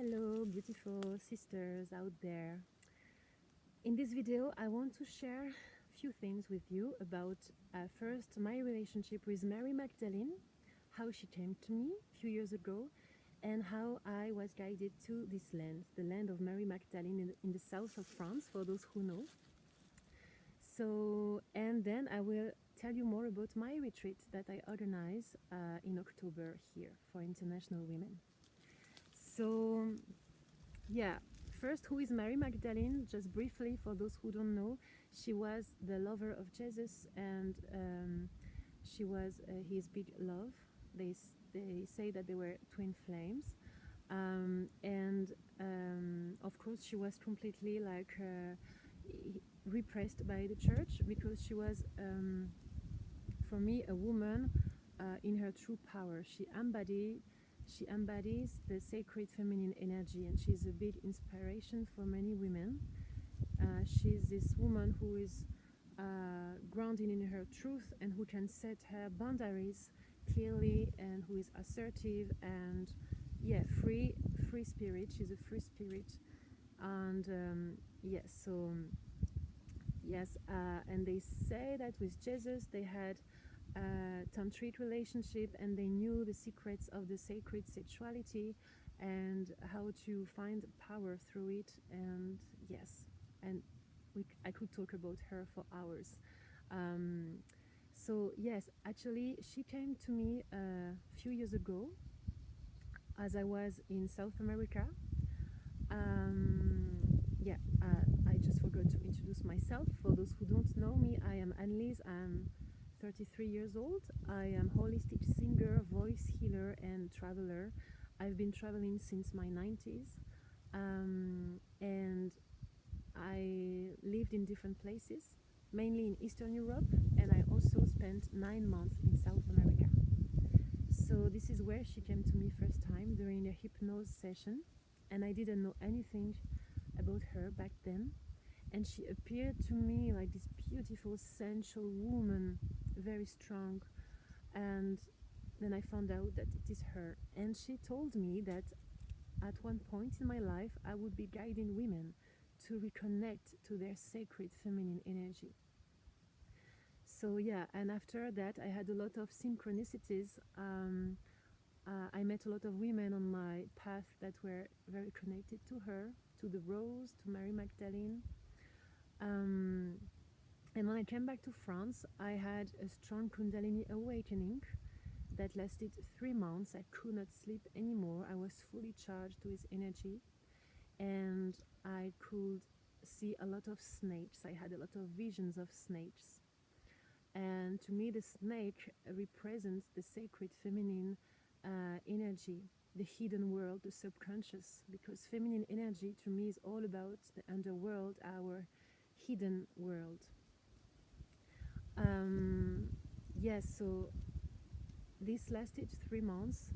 Hello, beautiful sisters out there. In this video, I want to share a few things with you about first my relationship with Mary Magdalene, how she came to me a few years ago, and how I was guided to this land, the land of Mary Magdalene in the south of France, for those who know. So, and then I will tell you more about my retreat that I organize in October here for international women. So, yeah, first, who is Mary Magdalene? Just briefly, for those who don't know, she was the lover of Jesus, and she was his big love. They say that they were twin flames, and of course, she was completely like repressed by the church, because she was, for me, a woman in her true power. She embodies the sacred feminine energy, and she's a big inspiration for many women. She's this woman who is grounded in her truth and who can set her boundaries clearly, and who is assertive and free spirit. She's a free spirit, and and they say that with Jesus they had tantric relationship, and they knew the secrets of the sacred sexuality and how to find power through it. And I could talk about her for hours. So yes, actually she came to me a few years ago as I was in South America. I just forgot to introduce myself. For those who don't know me, I am Annelise. I'm 33 years old. I am holistic singer, voice healer, and traveler. I've been traveling since my 90s, and I lived in different places, mainly in Eastern Europe, and I also spent 9 months in South America. So this is where she came to me first time during a hypnosis session, and I didn't know anything about her back then. And she appeared to me like this beautiful, sensual woman, very strong. And then I found out that it is her. And she told me that at one point in my life, I would be guiding women to reconnect to their sacred feminine energy. So yeah, and after that, I had a lot of synchronicities. I met a lot of women on my path that were very connected to her, to the Rose, to Mary Magdalene. And when I came back to France, I had a strong Kundalini awakening that lasted 3 months. I could not sleep anymore. I was fully charged with energy, and I could see a lot of snakes. I had a lot of visions of snakes. And to me, the snake represents the sacred feminine energy, the hidden world, the subconscious, because feminine energy to me is all about the underworld, our hidden world. So this lasted 3 months.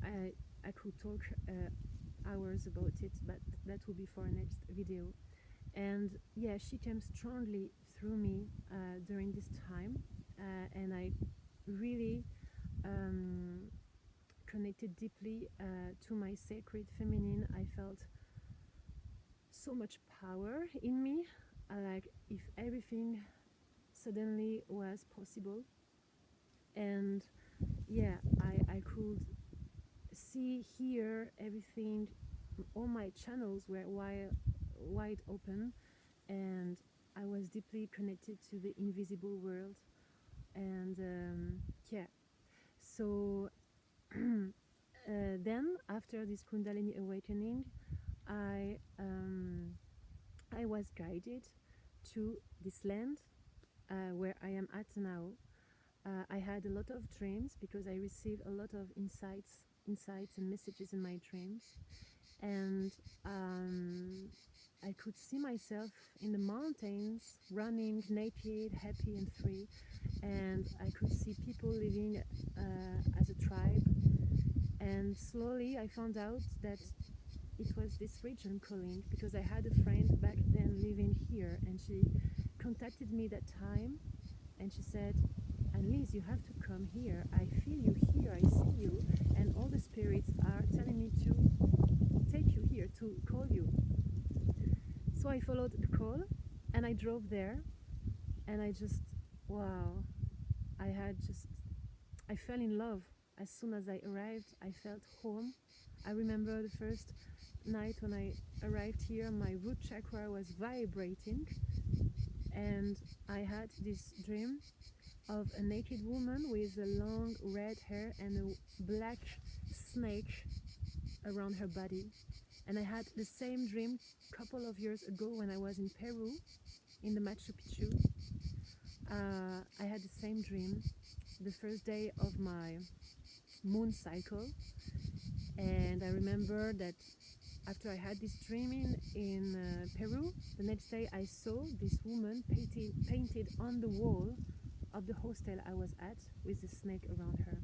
I could talk hours about it, but that will be for our next video. And she came strongly through me during this time, and I really connected deeply to my sacred feminine. I felt so much power in me, like if everything suddenly was possible. And I could see, hear everything. All my channels were wide open, and I was deeply connected to the invisible world. And so then after this Kundalini awakening, I was guided to this land where I am at now. I had a lot of dreams because I received a lot of insights and messages in my dreams, and I could see myself in the mountains, running naked, happy and free, and I could see people living as a tribe. And slowly I found out that it was this region calling, because I had a friend back then living here, and she contacted me that time, and she said, Annelise, you have to come here. I feel you here, I see you, and all the spirits are telling me to take I followed the call and I drove there, and I just, wow, I had just, I fell in love. As soon as I arrived, I felt home. I remember the first night when I arrived here, my root chakra was vibrating, and I had this dream of a naked woman with a long red hair and a black snake around her body. And I had the same dream a couple of years ago when I was in Peru, in the Machu Picchu. I had the same dream the first day of my moon cycle, and I remember that after I had this dream in Peru, the next day I saw this woman painted on the wall of the hostel I was at with a snake around her.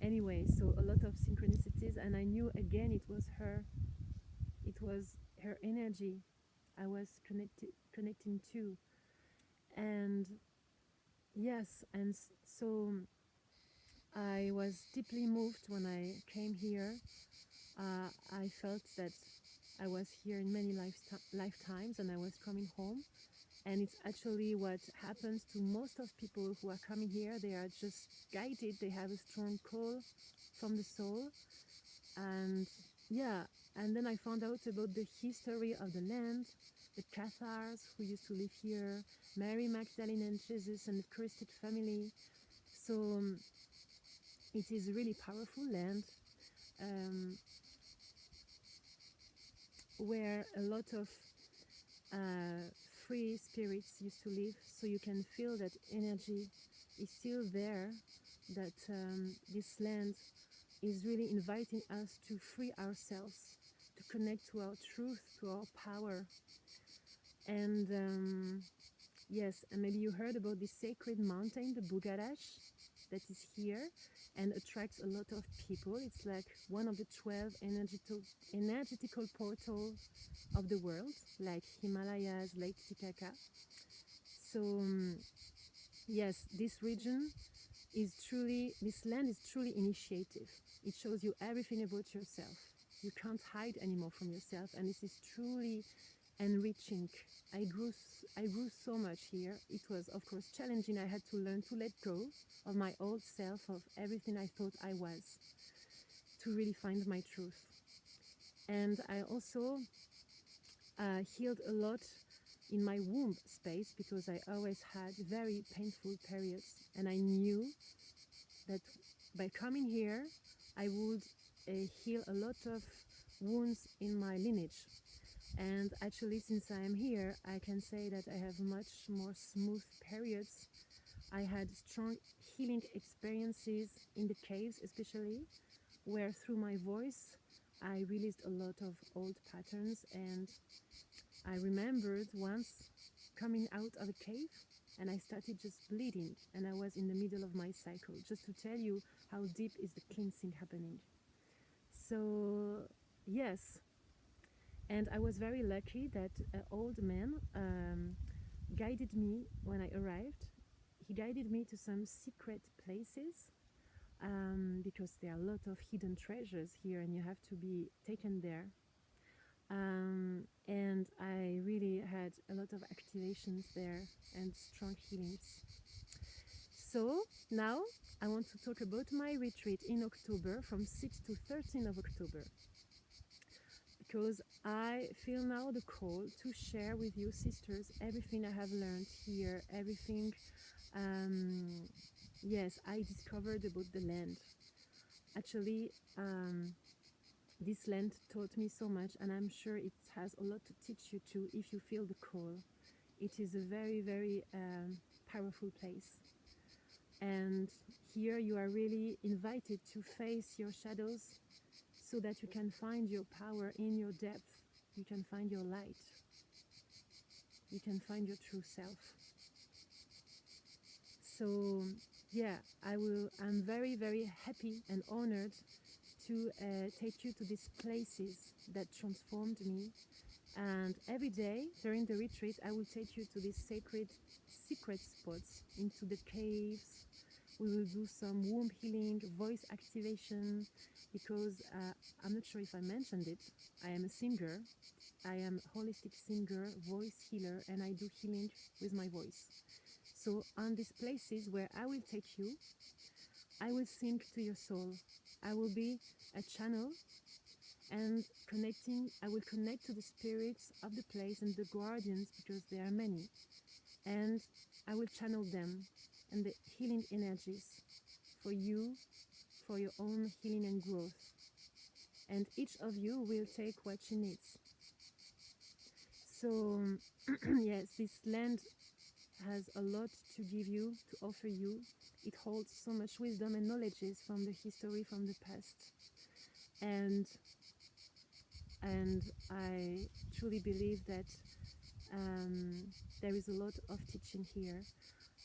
Anyway, so a lot of synchronicities, and I knew again it was her. It was her energy I was connecting to. And yes, and so I was deeply moved when I came here. I felt that I was here in many lifetimes, and I was coming home. And it's actually what happens to most of people who are coming here. They are just guided. They have a strong call from the soul. And yeah, and then I found out about the history of the land, the Cathars who used to live here, Mary Magdalene and Jesus and the Christic family. So it is a really powerful land, where a lot of free spirits used to live. So you can feel that energy is still there, that this land is really inviting us to free ourselves, to connect to our truth, to our power. And yes, and maybe you heard about this sacred mountain, the Bugarash, that is here and attracts a lot of people. It's like one of the 12 energetical portals of the world, like Himalayas, Lake Titicaca. So yes, this region is truly, this land is truly initiative. It shows you everything about yourself. You can't hide anymore from yourself, and this is truly enriching. I grew so much here. It was, of course, challenging. I had to learn to let go of my old self, of everything I thought I was, to really find my truth. And I also healed a lot in my womb space, because I always had very painful periods, and I knew that by coming here I would heal a lot of wounds in my lineage. And actually, since I am here, I can say that I have much more smooth periods. I had strong healing experiences in the caves, especially, where through my voice I released a lot of old patterns. And I remembered once coming out of a cave and I started just bleeding, and I was in the middle of my cycle, just to tell you how deep is the cleansing happening. So yes, and I was very lucky that an old man guided me when I arrived. He guided me to some secret places, because there are a lot of hidden treasures here and you have to be taken there. And I really had a lot of activations there and strong healings. So now I want to talk about my retreat in October, from 6 to 13 of October. Because I feel now the call to share with you, sisters, everything I have learned here, everything, yes, I discovered about the land. Actually, this land taught me so much, and I'm sure it has a lot to teach you too if you feel the call. It is a very, very powerful place. And here you are really invited to face your shadows, so that you can find your power in your depth. You can find your light. You can find your true self. So yeah, I'm very, very happy and honored to take you to these places that transformed me. And every day during the retreat, I will take you to these sacred secret spots, into the caves. We will do some womb healing, voice activation, because I'm not sure if I mentioned it. I am a singer. I am a holistic singer, voice healer, and I do healing with my voice. So on these places where I will take you, I will sing to your soul. I will be a channel and I will connect to the spirits of the place and the guardians, because there are many. And I will channel them and the healing energies for you, for your own healing and growth. And each of you will take what she needs. So, yes, this land has a lot to give you, to offer you. It holds so much wisdom and knowledges from the history, from the past. And I truly believe that there is a lot of teaching here.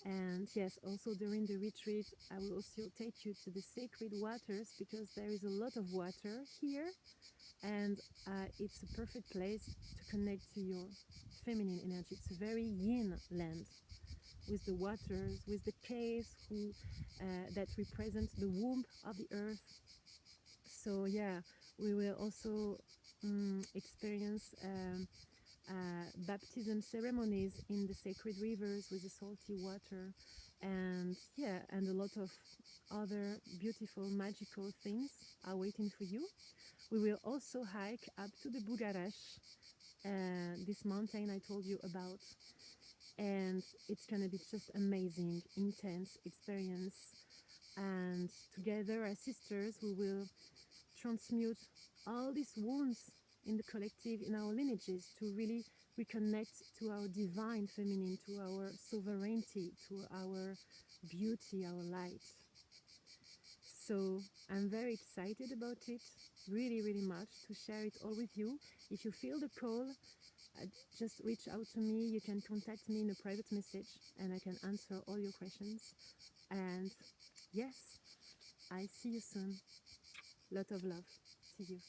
And yes, also during the retreat, I will also take you to the sacred waters, because there is a lot of water here, and it's a perfect place to connect to your feminine energy. It's a very yin land, with the waters, with the caves that represent the womb of the earth. So yeah, we will also experience baptism ceremonies in the sacred rivers with the salty water, and yeah, and a lot of other beautiful magical things are waiting for you. We will also hike up to the Bugarash, this mountain I told you about, and it's gonna be just amazing, intense experience. And together as sisters, we will transmute all these wounds in the collective, in our lineages, to really reconnect to our divine feminine, to our sovereignty, to our beauty, our light. So I'm very excited about it, really, really much, to share it all with you. If you feel the call, just reach out to me. You can contact me in a private message, and I can answer all your questions. And yes, I see you soon. Lot of love. See you.